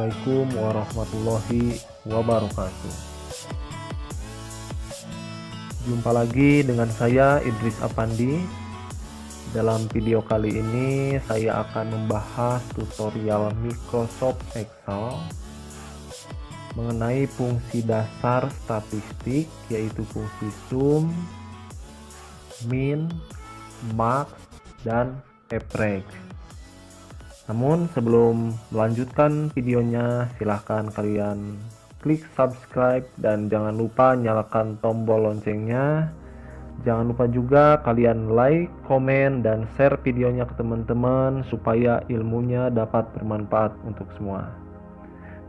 Assalamualaikum warahmatullahi wabarakatuh. Jumpa lagi dengan saya Idris Apandi. Dalam video kali ini saya akan membahas tutorial Microsoft Excel mengenai fungsi dasar statistik, yaitu fungsi sum, min, max, dan average. Namun sebelum melanjutkan videonya, silahkan kalian klik subscribe dan jangan lupa nyalakan tombol loncengnya. Jangan lupa juga kalian like, komen, dan share videonya ke teman-teman supaya ilmunya dapat bermanfaat untuk semua.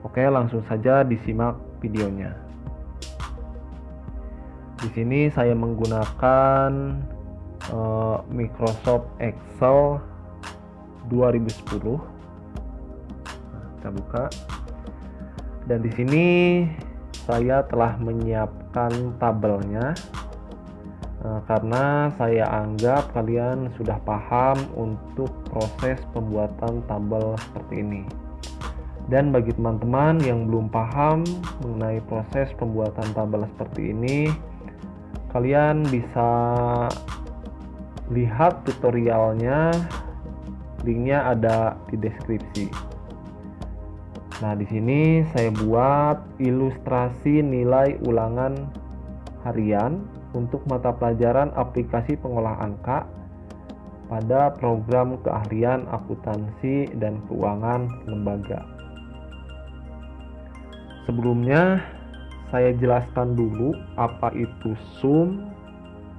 Oke, langsung saja disimak videonya. Di sini saya menggunakan Microsoft Excel 2010. Kita buka. Dan di sini saya telah menyiapkan tabelnya karena saya anggap kalian sudah paham untuk proses pembuatan tabel seperti ini. Dan bagi teman-teman yang belum paham mengenai proses pembuatan tabel seperti ini, kalian bisa lihat tutorialnya. Linknya ada di deskripsi. Nah, di sini saya buat ilustrasi nilai ulangan harian untuk mata pelajaran aplikasi pengolah angka pada program keahlian akuntansi dan keuangan lembaga. Sebelumnya, saya jelaskan dulu apa itu sum,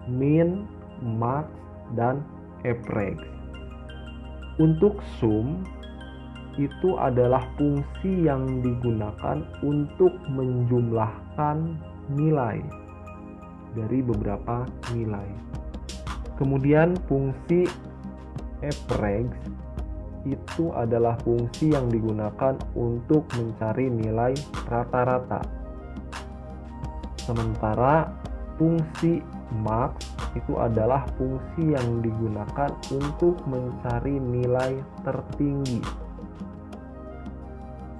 min, max, dan average. Untuk sum, itu adalah fungsi yang digunakan untuk menjumlahkan nilai dari beberapa nilai. Kemudian fungsi average itu adalah fungsi yang digunakan untuk mencari nilai rata-rata. Sementara fungsi max itu adalah fungsi yang digunakan untuk mencari nilai tertinggi.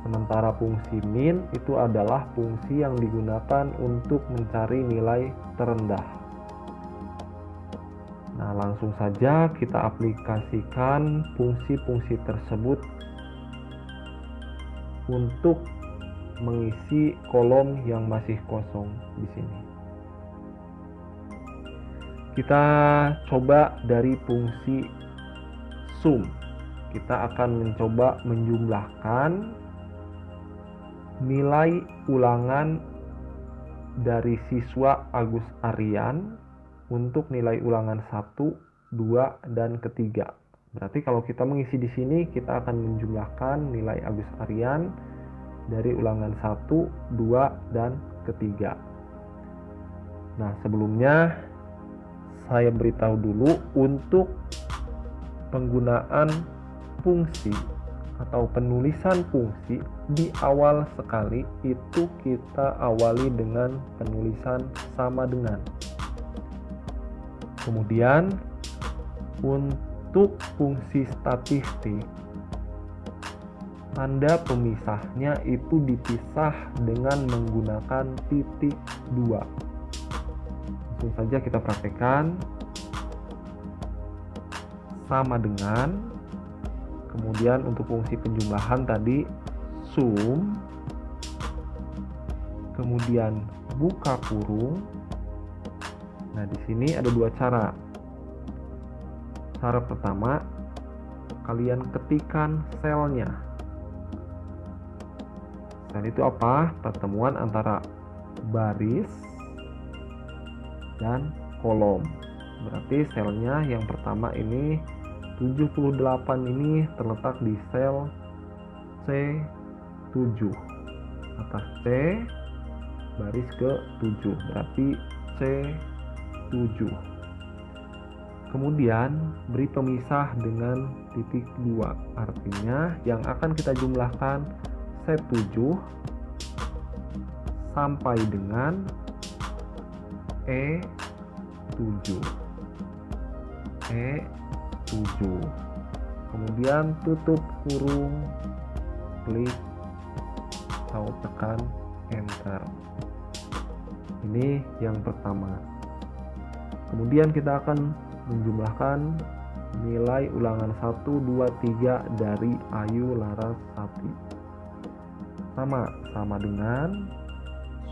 Sementara fungsi min itu adalah fungsi yang digunakan untuk mencari nilai terendah. Nah, langsung saja kita aplikasikan fungsi-fungsi tersebut untuk mengisi kolom yang masih kosong di sini. Kita coba dari fungsi sum. Kita akan mencoba menjumlahkan nilai ulangan dari siswa Agus Aryan untuk nilai ulangan 1, 2, dan ketiga. Berarti kalau kita mengisi di sini, kita akan menjumlahkan nilai Agus Aryan dari ulangan 1, 2, dan ketiga. Nah, sebelumnya saya beritahu dulu untuk penggunaan fungsi atau penulisan fungsi di awal sekali itu kita awali dengan penulisan sama dengan. Kemudian untuk fungsi statistik, tanda pemisahnya itu dipisah dengan menggunakan titik 2. Langsung saja kita praktekkan. Sama dengan, kemudian untuk fungsi penjumlahan tadi sum, kemudian buka kurung. Nah, di sini ada dua cara. Cara pertama, kalian ketikkan selnya. Sel itu apa? Pertemuan antara baris dan kolom. Berarti selnya yang pertama ini 78 ini terletak di sel C7. Atas C baris ke 7. Berarti C7. Kemudian beri pemisah dengan titik 2. Artinya yang akan kita jumlahkan C7 sampai dengan E7. E7. Kemudian tutup kurung, klik atau tekan enter. Ini yang pertama. Kemudian kita akan menjumlahkan nilai ulangan 1, 2, 3 dari Ayu Larasati. Sama dengan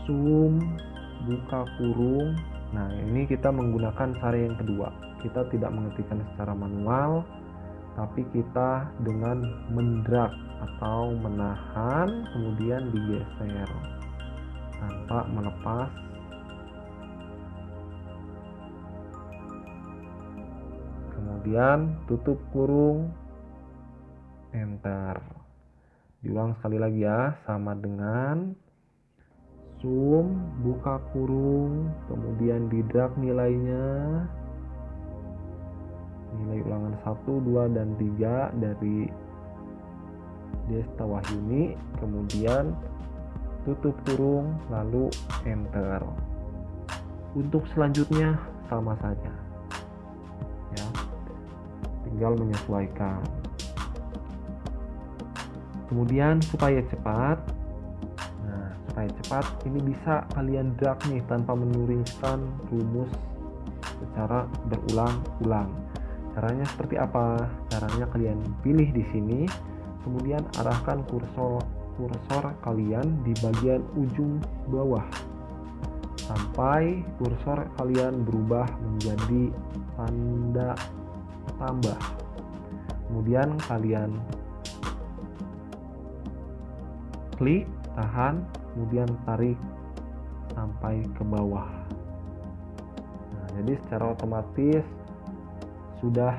sum buka kurung. Nah, ini kita menggunakan cara yang kedua. Kita tidak mengetikkan secara manual, tapi kita dengan mendrag atau menahan kemudian digeser tanpa melepas. Kemudian tutup kurung, enter. Diulang sekali lagi ya, sama dengan sum buka kurung, kemudian didrag nilainya, nilai ulangan 1, 2, dan 3 dari Desta Wahyuni, kemudian tutup kurung, lalu enter. Untuk selanjutnya sama saja ya, tinggal menyesuaikan. Kemudian supaya cepat, ini bisa kalian drag nih tanpa menuliskan rumus secara berulang-ulang. Caranya seperti apa? Caranya kalian pilih di sini, kemudian arahkan kursor kalian di bagian ujung bawah sampai kursor kalian berubah menjadi tanda tambah. Kemudian kalian klik, tahan, kemudian tarik sampai ke bawah. Nah, jadi secara otomatis sudah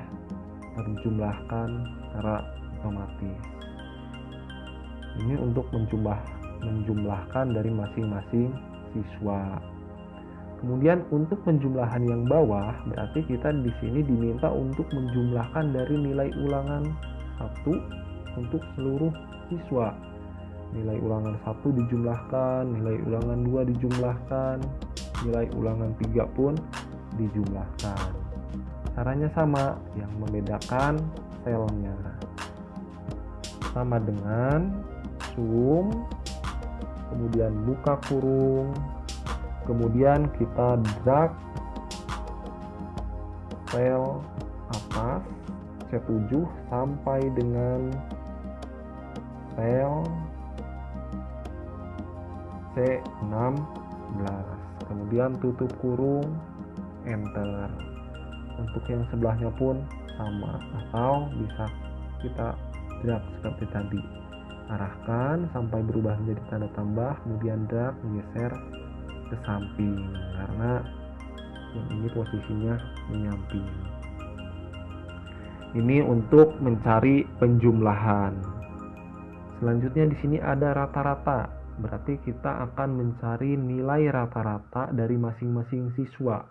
terjumlahkan secara otomatis. Ini untuk menjumlahkan dari masing-masing siswa. Kemudian untuk penjumlahan yang bawah, berarti kita di sini diminta untuk menjumlahkan dari nilai ulangan 1 untuk seluruh siswa. Nilai ulangan 1 dijumlahkan, nilai ulangan 2 dijumlahkan, nilai ulangan 3 pun dijumlahkan. Caranya sama, yang membedakan selnya. Sama dengan sum, kemudian buka kurung, kemudian kita drag sel atas C7 sampai dengan sel C16, kemudian tutup kurung, enter. Untuk yang sebelahnya pun sama, atau bisa kita drag seperti tadi, arahkan sampai berubah menjadi tanda tambah, kemudian drag geser ke samping karena yang ini posisinya menyamping. Ini untuk mencari penjumlahan. Selanjutnya di sini ada rata-rata. Berarti kita akan mencari nilai rata-rata dari masing-masing siswa.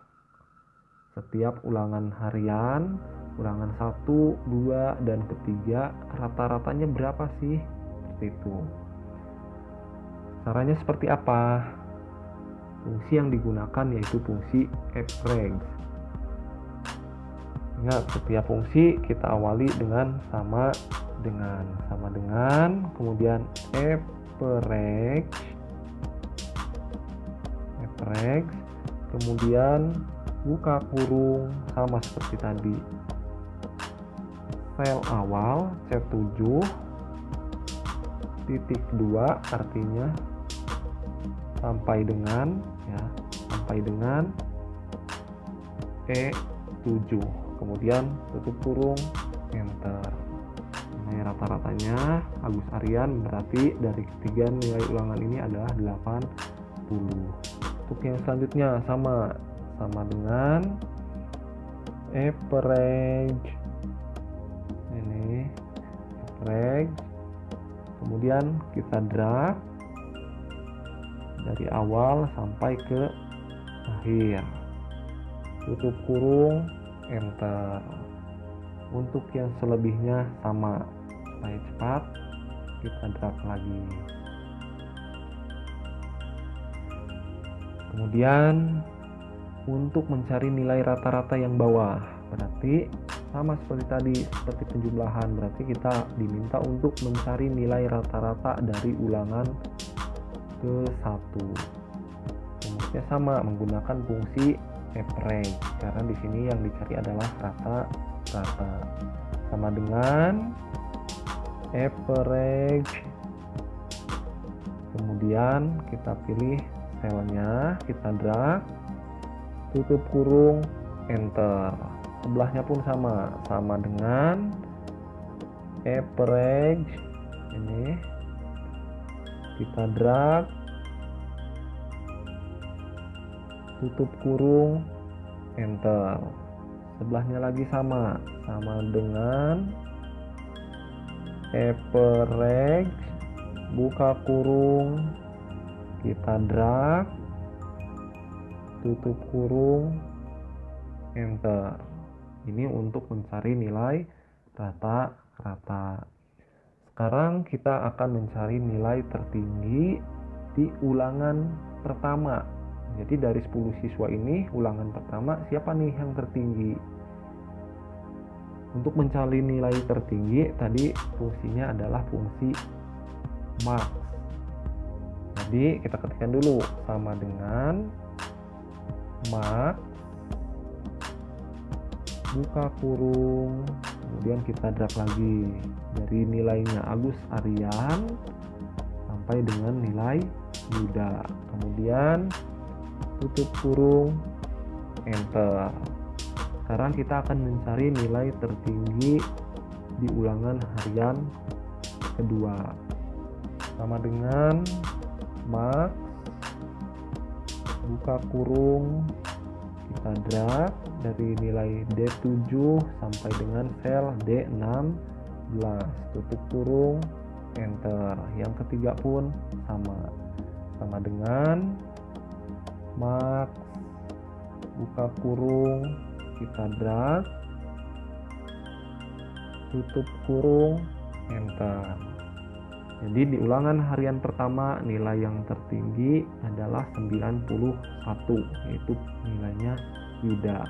Setiap ulangan harian, ulangan 1, 2, dan ketiga, rata-ratanya berapa sih? Seperti itu. Caranya seperti apa? Fungsi yang digunakan yaitu fungsi average. Ingat, setiap fungsi kita awali dengan sama dengan, kemudian average, kemudian buka kurung sama seperti tadi, sel awal C7 titik 2 artinya sampai dengan E7, kemudian tutup kurung, enter. Ini rata-ratanya Agus Aryan, berarti dari ketiga nilai ulangan ini adalah 80. Untuk yang selanjutnya sama dengan average, ini average, kemudian kita drag dari awal sampai ke akhir, tutup kurung, enter. Untuk yang selebihnya sama, supaya cepat kita drag lagi. Kemudian untuk mencari nilai rata-rata yang bawah, berarti sama seperti tadi, seperti penjumlahan, berarti kita diminta untuk mencari nilai rata-rata dari ulangan ke 1. Rumusnya sama, menggunakan fungsi average karena di sini yang dicari adalah rata-rata. Sama dengan average, kemudian kita pilih selnya, kita drag, tutup kurung, enter. Sebelahnya pun sama dengan average, ini kita drag, tutup kurung, enter. Sebelahnya lagi sama dengan average, buka kurung, kita drag, tutup kurung, enter. Ini untuk mencari nilai rata-rata. Sekarang kita akan mencari nilai tertinggi di ulangan pertama. Jadi dari 10 siswa ini, ulangan pertama siapa nih yang tertinggi? Untuk mencari nilai tertinggi, tadi fungsinya adalah fungsi max. Jadi kita ketikkan dulu, sama dengan max, buka kurung, kemudian kita drag lagi dari nilainya Agus Aryan sampai dengan nilai Yuda, kemudian tutup kurung, enter. Sekarang kita akan mencari nilai tertinggi di ulangan harian kedua, sama dengan max, buka kurung, kita drag dari nilai D7 sampai dengan sel D16, tutup kurung, enter. Yang ketiga pun sama dengan max, buka kurung, kita drag, tutup kurung, enter. Jadi di ulangan harian pertama nilai yang tertinggi adalah 91, yaitu nilainya Yuda.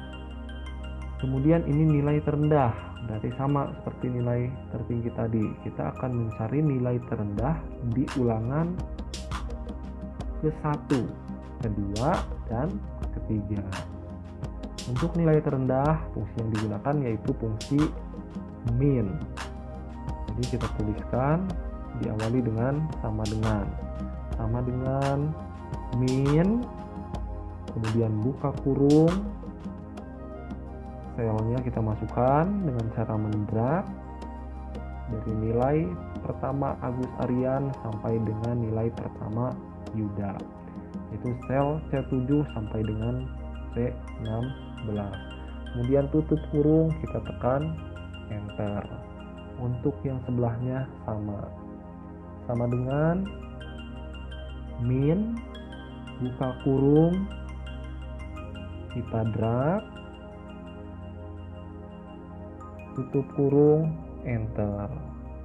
Kemudian ini nilai terendah, berarti sama seperti nilai tertinggi tadi. Kita akan mencari nilai terendah di ulangan ke-1, kedua, dan ketiga. Untuk nilai terendah, fungsi yang digunakan yaitu fungsi min. Jadi kita tuliskan, diawali dengan sama dengan min, kemudian buka kurung, selnya kita masukkan dengan cara mendrag dari nilai pertama Agus Aryan sampai dengan nilai pertama Yuda, yaitu sel C7 sampai dengan C16. Kemudian tutup kurung, kita tekan enter. Untuk yang sebelahnya sama dengan min, buka kurung, kita drag, tutup kurung, enter.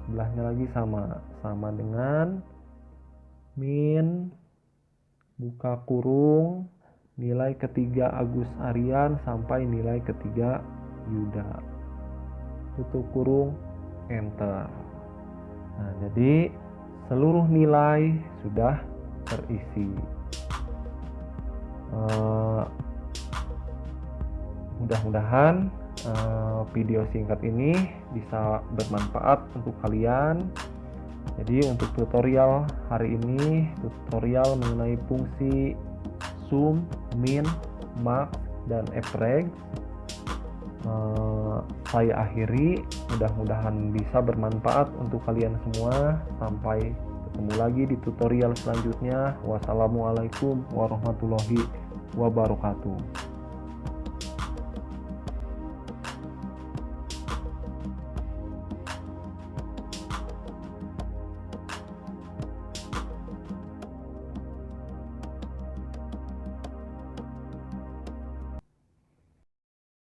Sebelahnya lagi sama dengan min, buka kurung, nilai ketiga Agus Aryan sampai nilai ketiga Yuda, tutup kurung, enter. Nah, jadi seluruh nilai sudah terisi. Mudah-mudahan video singkat ini bisa bermanfaat untuk kalian. Jadi untuk tutorial hari ini, tutorial mengenai fungsi sum, min, max, dan average, saya akhiri. Mudah-mudahan bisa bermanfaat untuk kalian semua. Sampai ketemu lagi di tutorial selanjutnya. Wassalamualaikum warahmatullahi wabarakatuh.